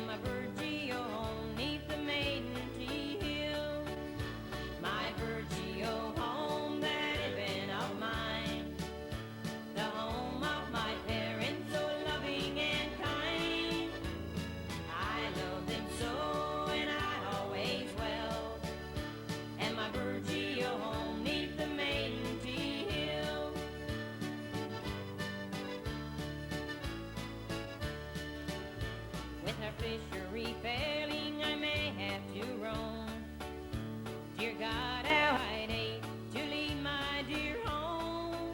my Virgil home neath the maiden tea hill. My Virgil home that had been of mine, the home of my parents, so loving and kind. I loved them so, and I always will. And my Virgil home neath the maiden tea hill. With her fishery failing, I may have to roam. Dear God, how I'd hate to leave my dear home.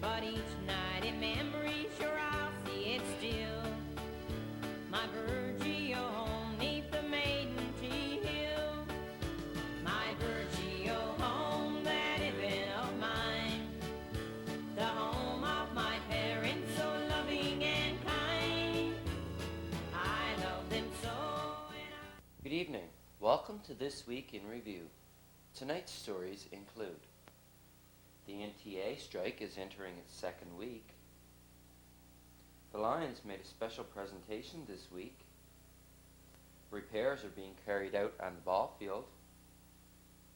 But each night in memory, sure I'll see it still. My Virgil home neath the maiden tea hill. My Virgil home that had been of mine, the home of my parents, so loving and kind. I love them so. Good evening. Welcome to This Week in Review. Tonight's stories include: the NTA strike is entering its second week. The Lions made a special presentation this week. Repairs are being carried out on the ball field.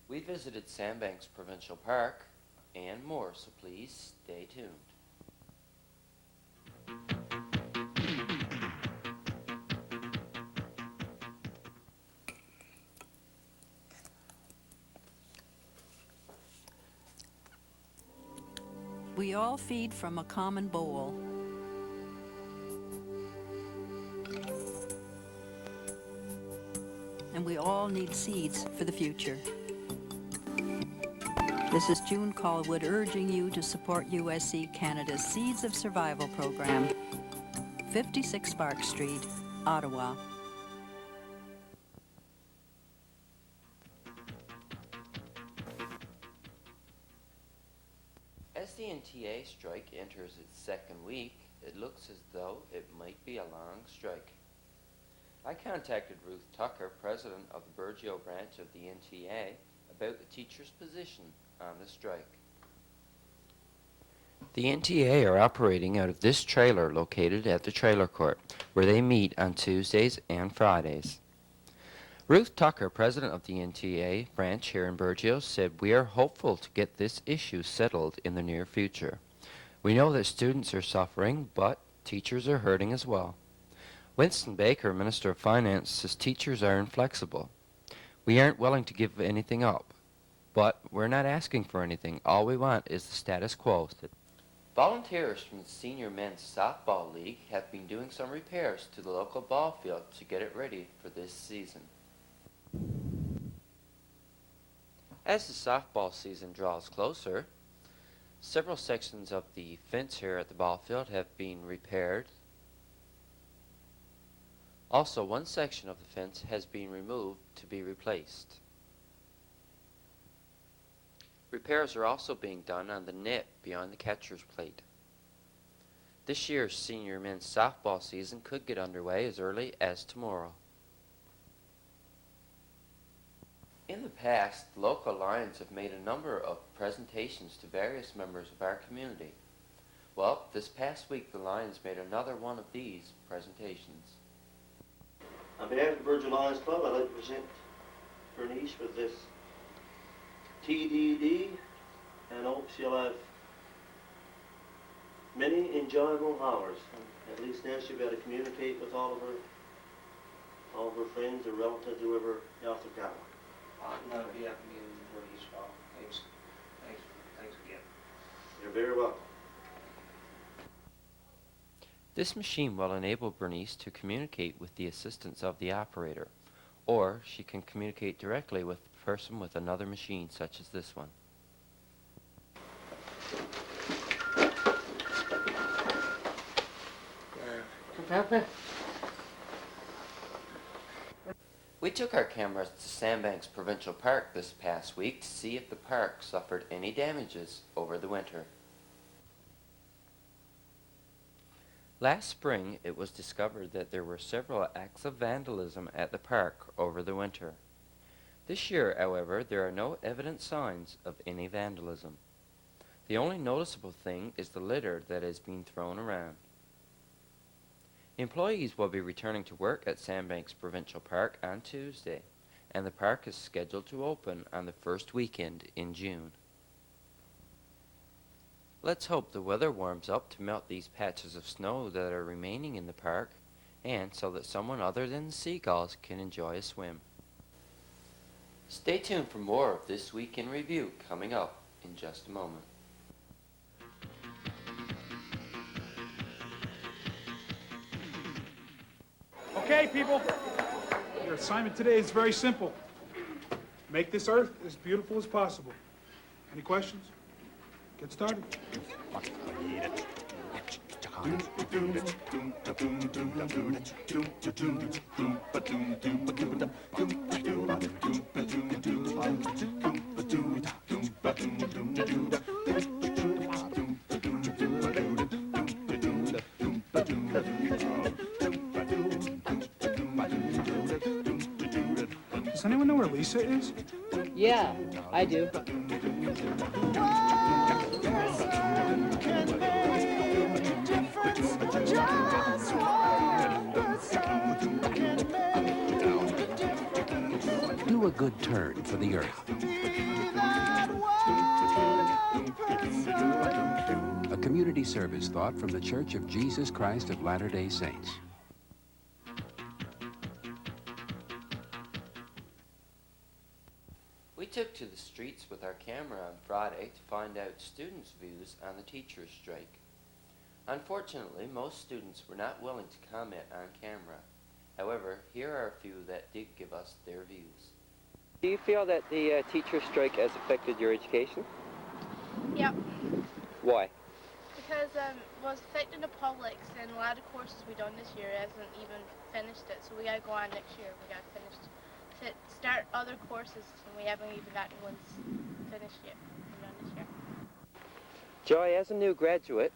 We visited Sandbanks Provincial Park, and more, so please stay tuned. We all feed from a common bowl. And we all need seeds for the future. This is June Callwood urging you to support USC Canada's Seeds of Survival program. 56 Spark Street, Ottawa. As the NTA strike enters its second week, it looks as though it might be a long strike. I contacted Ruth Tucker, president of the Burgeo branch of the NTA, about the teachers' position on the strike. The NTA are operating out of this trailer located at the trailer court, where they meet on Tuesdays and Fridays. Ruth Tucker, president of the NTA branch here in Burgeo, said, "We are hopeful to get this issue settled in the near future. We know that students are suffering, but teachers are hurting as well." Winston Baker, Minister of Finance, says teachers are inflexible. "We aren't willing to give anything up, but we're not asking for anything. All we want is the status quo." Volunteers from the Senior Men's Softball League have been doing some repairs to the local ball field to get it ready for this season. As the softball season draws closer, several sections of the fence here at the ball field have been repaired. Also, one section of the fence has been removed to be replaced. Repairs are also being done on the net beyond the catcher's plate. This year's senior men's softball season could get underway as early as tomorrow. In the past, local Lions have made a number of presentations to various members of our community. Well, this past week the Lions made another one of these presentations. On behalf of the Burgeo Lions Club, I'd like to present Bernice with this TDD, and hope she'll have many enjoyable hours. At least now she'll be able to communicate with all of her friends or relatives, whoever else have got one. I'm going to be up again for these fall. Thanks again. You're very welcome. This machine will enable Bernice to communicate with the assistance of the operator, or she can communicate directly with the person with another machine such as this one. We took our cameras to Sandbanks Provincial Park this past week to see if the park suffered any damages over the winter. Last spring, it was discovered that there were several acts of vandalism at the park over the winter. This year, however, there are no evident signs of any vandalism. The only noticeable thing is the litter that is being thrown around. Employees will be returning to work at Sandbanks Provincial Park on Tuesday, and the park is scheduled to open on the first weekend in June. Let's hope the weather warms up to melt these patches of snow that are remaining in the park, and so that someone other than the seagulls can enjoy a swim. Stay tuned for more of This Week in Review coming up in just a moment. Okay, people, your assignment today is very simple. Make this Earth as beautiful as possible. Any questions? Get started. Does anyone know where Lisa is? Yeah, I do. Do a good turn for the earth. A community service thought from the Church of Jesus Christ of Latter-day Saints. We took to the streets with our camera on Friday to find out students' views on the teachers' strike. Unfortunately, most students were not willing to comment on camera. However, here are a few that did give us their views. Do you feel that the teacher strike has affected your education? Yep, Why? because well, it's affecting the publics, and a lot of courses we done this year hasn't even finished it, so we gotta go on next year. We gotta finish to start other courses, and we haven't even gotten ones finished yet. We're done this year. Joy, as a new graduate,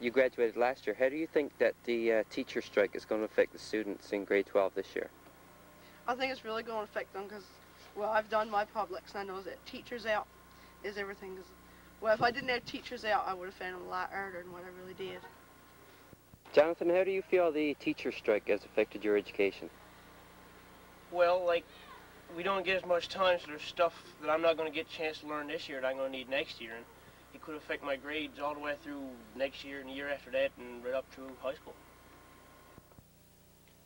you graduated last year. How do you think that the teacher strike is going to affect the students in grade 12 this year? I think it's really going to affect them because, well, I've done my publics and I know that teachers out is everything. Well, if I didn't have teachers out, I would have found it a lot harder than what I really did. Jonathan, how do you feel the teacher strike has affected your education? Well, like, we don't get as much time, so there's stuff that I'm not going to get a chance to learn this year that I'm going to need next year. And it could affect my grades all the way through next year and the year after that and right up through high school.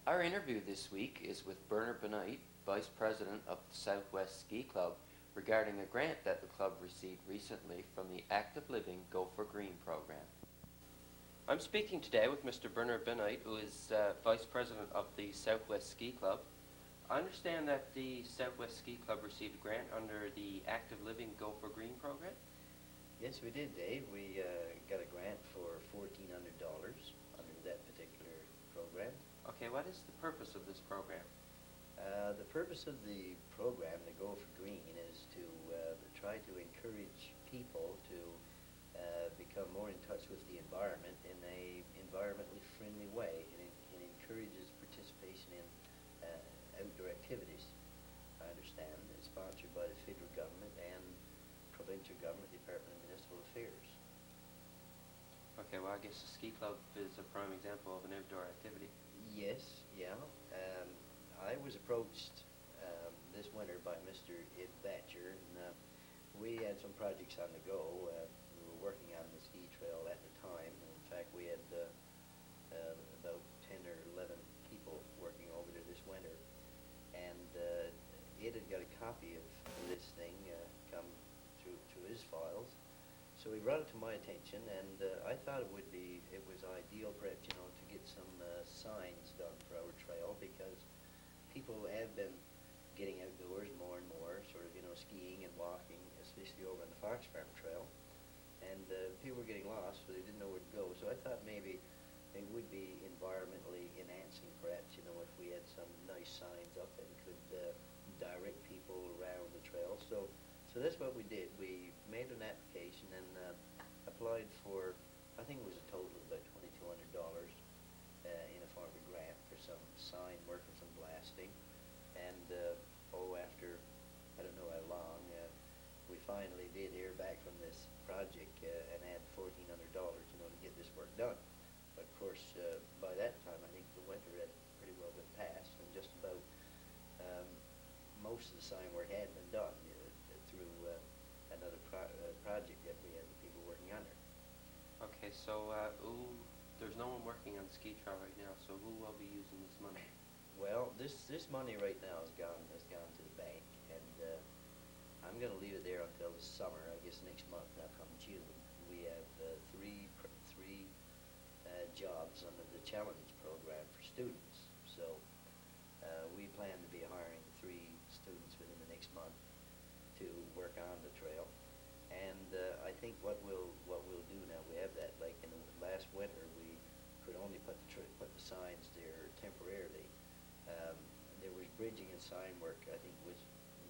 Our interview this week is with Benoit, Vice President of the Southwest Ski Club, regarding a grant that the club received recently from the Active Living Go for Green program. I'm speaking today with Mr. Benoit, who is Vice President of the Southwest Ski Club. I understand that the Southwest Ski Club received a grant under the Active Living Go for Green program? Yes, we did, Dave. We got a grant for $1,400 under that particular program. Okay, what is the purpose of this program? The purpose of the program, the Go for Green, is to try to encourage people to become more in touch with the environment in a environmentally friendly way, and it encourages participation in outdoor activities. I understand it's sponsored by the federal government and provincial government, Department of Municipal Affairs. Okay, well, I guess the ski club is a prime example of an outdoor activity. Yes, yeah. I was approached this winter by Mr. Ed Batcher, and we had some projects on the go. We were working on the ski trail at the time. In fact, we had about 10 or 11 people working over there this winter. And Ed had got a copy of this thing come through his files. So he brought it to my attention, and I thought it was ideal, perhaps, to get some signs done for our trail, because people have been getting outdoors more and more, sort of, skiing and walking, especially over on the Fox Farm Trail. And people were getting lost, so they didn't know where to go. So I thought maybe it would be environmentally enhancing, perhaps, if we had some nice signs up and could direct people around the trail. So that's what we did. We made an application and applied for, I think it was a total of about $2,200 in a form of grant for some sign work and some blasting. And after I don't know how long, we finally did hear back from this project and had $1,400 to get this work done. But of course, by that time, I think most of the sign work had been done through another project that we had people working on there. Okay, so there's no one working on the ski trail right now, so who will be using this money? Well, this money right now has gone to the bank, and I'm going to leave it there until the summer. I guess next month, now come June, we have three jobs under the Challenge program for students. So we plan to be hiring 3 students within the next month to work on the trail. And I think what we'll do now, we have that, like in the last winter, we could only put the signs there temporarily. There was bridging and sign work I think was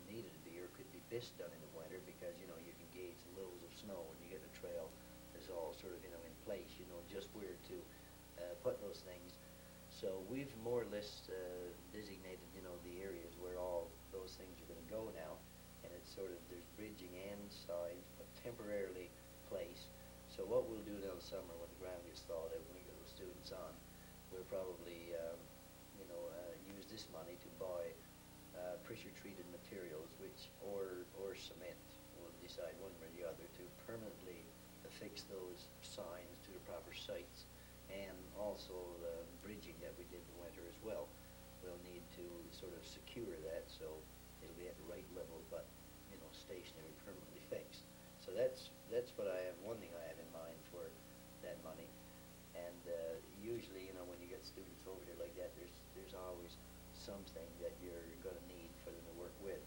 needed to be or could be best done in the winter because, you know, you can gauge the lows of snow when you get a trail that's all sort of, you know, in place, you know, just where to put those things. So we've more or less designated, you know, the areas where all those things are going to go now. And it's sort of, there's bridging and signs, but temporarily placed. So what we'll do now in the summer when the ground gets thawed out, when we get the students on, we'll probably, use this money to buy pressure-treated materials, or cement. We'll decide one or the other to permanently affix those signs to the proper sites, and also the bridging that we did in the winter as well. We'll need to sort of secure that so it'll be at the right level, but, you know, stationary, permanently fixed. So that's what I have. One thing I have in mind for that money. And usually, you know, when you get students over here like that, there's always something that you're going to need for them to work with.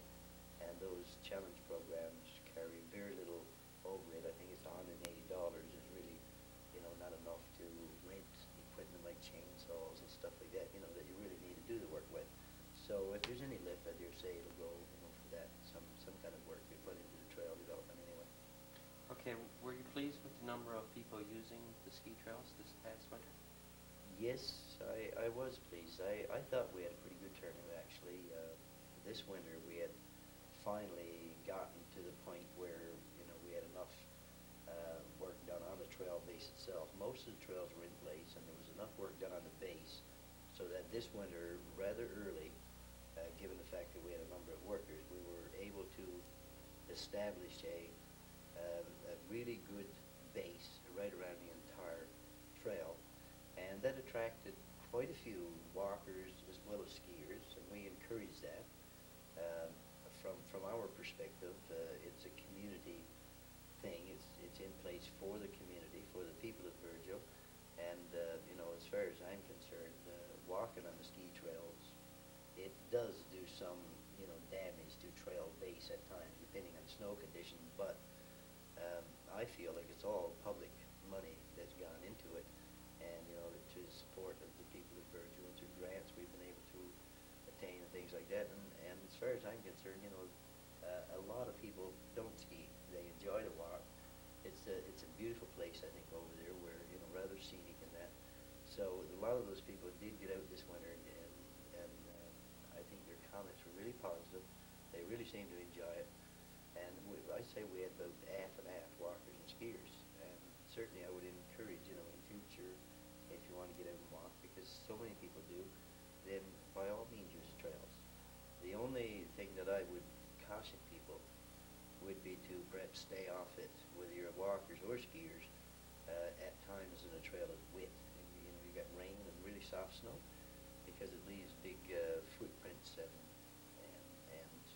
And those challenge programs carry very little overhead. I think it's $180 is really, you know, not enough to rent equipment like chainsaws and stuff like that, you know, that you really need to do the work with. So if there's any lift, I dare say it'll go, you know, for that, some kind of work we put into the trail development anyway. Okay, were you pleased with the number of people using the ski trails this past winter? Yes, I was pleased. I thought we had a pretty good turnout, actually. This winter we had finally gotten to the point where, you know, we had enough work done on the trail base itself. Most of the trails were in place, and there was enough work done on the base so that this winter, rather early, given the fact that we had a number of workers, we were able to establish a really good base right around the entire trail, and that attracted quite a few walkers as well as skiers, and we encourage that. From our perspective, it's a community thing. It's in place for the community, for the people of Virgil, and you know, as far as I'm concerned, walking on the ski trails, it does do some, you know, damage to trail base at times, depending on snow conditions, but I feel like it's all public money that's gone into it, and, you know, to the support of the people of Virgil and through grants we've been able to attain and things like that, and as far as I'm concerned, you know, a lot of people don't ski. They enjoy to walk. It's a beautiful place, I think, over there, where, you know, rather scenic and that. So a lot of those people did get out this winter, and I think their comments were really positive. They really seemed to enjoy it. And I'd say we had about half and half walkers and skiers. And certainly I would encourage, you know, in future, if you want to get out and walk, because so many people do, then by all means use the trails. The only thing that I would caution people would be to perhaps stay off it, whether you're walkers or skiers, at times when the trail is wet. And, you know, you got rain and really soft snow, because it leaves big footprints and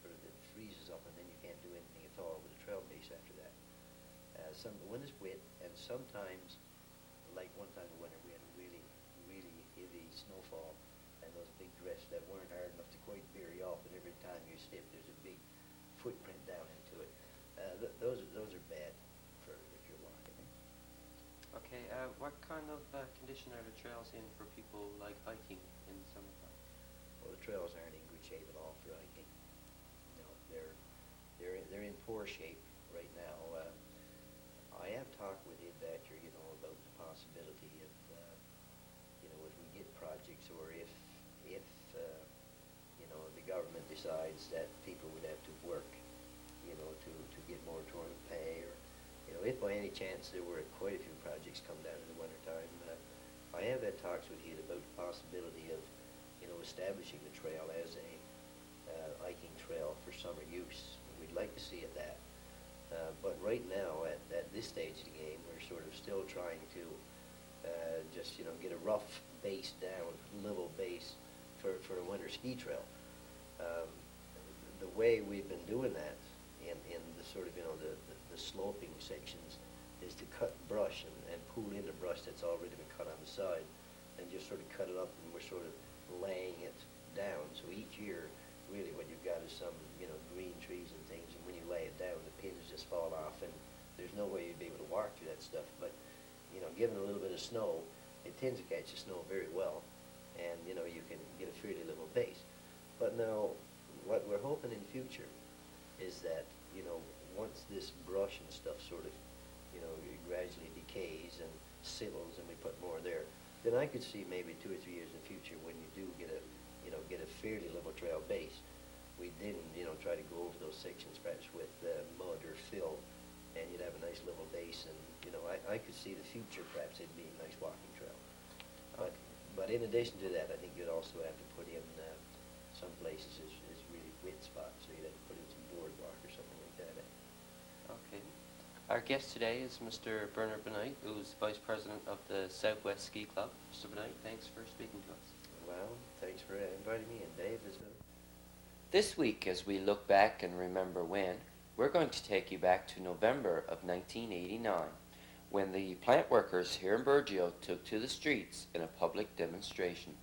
sort of it freezes up, and then you can't do anything at all with the trail base after that. When it's wet, and sometimes, like one time in winter, we had a really, really heavy snowfall, and those big drifts that weren't hard enough to quite bury off, and every time you step, there's a big footprint down into it. Those are bad for if you're walking. Okay, what kind of condition are the trails in for people like hiking in the summertime? Well, the trails aren't in good shape at all for hiking. You know, they're in poor shape right now. I have talked with Ed Batcher, you know, about the possibility of, you know, if we get projects, or if you know, the government decides that people would have to work, you know, to get moratorium pay, or, you know, if by any chance there were quite a few projects come down in the wintertime, I have had talks with Ed about the possibility of, you know, establishing the trail as a hiking trail summer use. We'd like to see it that. But right now, at this stage of the game, we're sort of still trying to just, get a rough base down, level base for a winter ski trail. The way we've been doing that in the sort of, the sloping sections is to cut brush and pull in the brush that's already been cut on the side and just sort of cut it up, and we're sort of laying it down. So each year, really what you've got is some, green trees and things, and when you lay it down, the pins just fall off, and there's no way you'd be able to walk through that stuff. But, given a little bit of snow, it tends to catch the snow very well, and, you can get a fairly level base. But now, what we're hoping in the future is that, once this brush and stuff sort of, gradually decays and settles and we put more there, then I could see maybe 2 or 3 years in the future when you do get a fairly level trail base, we then, try to go over those sections perhaps with mud or fill, and you'd have a nice level base, and, I could see the future perhaps it'd be a nice walking trail. But in addition to that, I think you'd also have to put in some places is really wet spots, so you'd have to put in some boardwalk or something like that. Okay. Our guest today is Mr. Benoit, who's Vice President of the Southwest Ski Club. Mr. Benoit, thanks for speaking to us. Well, thanks for inviting me, and Dave is This week, as we look back and remember when, we're going to take you back to November of 1989, when the plant workers here in Burgeo took to the streets in a public demonstration.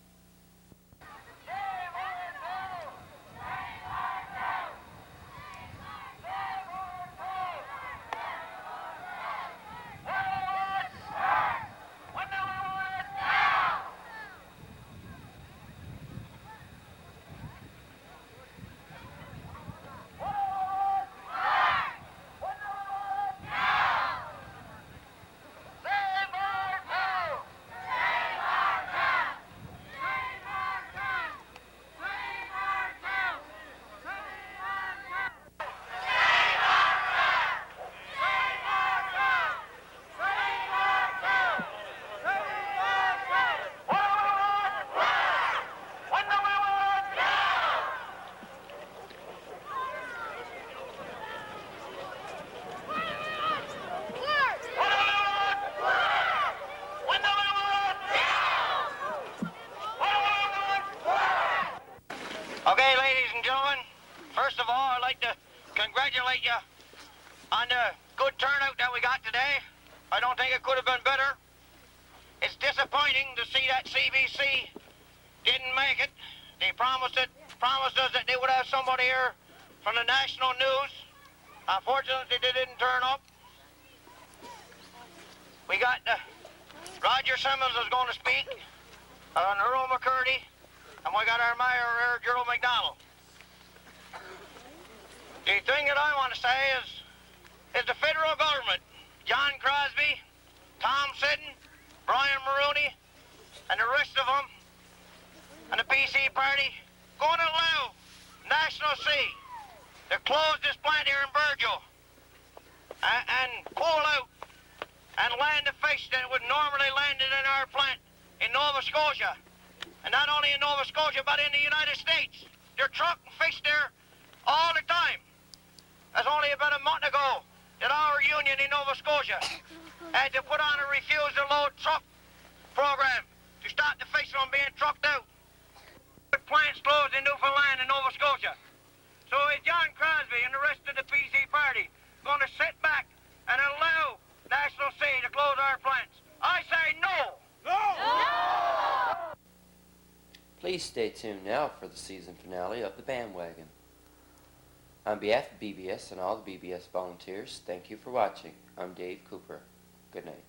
Okay, ladies and gentlemen, first of all, I'd like to congratulate you on the good turnout that we got today. I don't think it could have been better. It's disappointing to see that CBC didn't make it. They promised us that they would have somebody here from the national news. Unfortunately, they didn't turn up. We got Roger Simmons is going to speak, Earl McCurdy, and we got our mayor here, Gerald McDonald. The thing that I want to say is the federal government, John Crosby, Tom Sidden, Brian Maroney, and the rest of them, and the PC party, going to allow National Sea to close this plant here in Burgeo and pull out and land the fish that would normally landed in our plant in Nova Scotia. And not only in Nova Scotia, but in the United States. They're trucking fish there all the time. That's only about a month ago that our union in Nova Scotia had to put on a refuse-to-load truck program to stop the fish from being trucked out. The plants closed in Newfoundland and Nova Scotia. So is John Crosby and the rest of the PC party going to sit back and allow National Sea to close our plants? I say no! No! Please stay tuned now for the season finale of The Bandwagon. On behalf of BBS and all the BBS volunteers, thank you for watching. I'm Dave Cooper. Good night.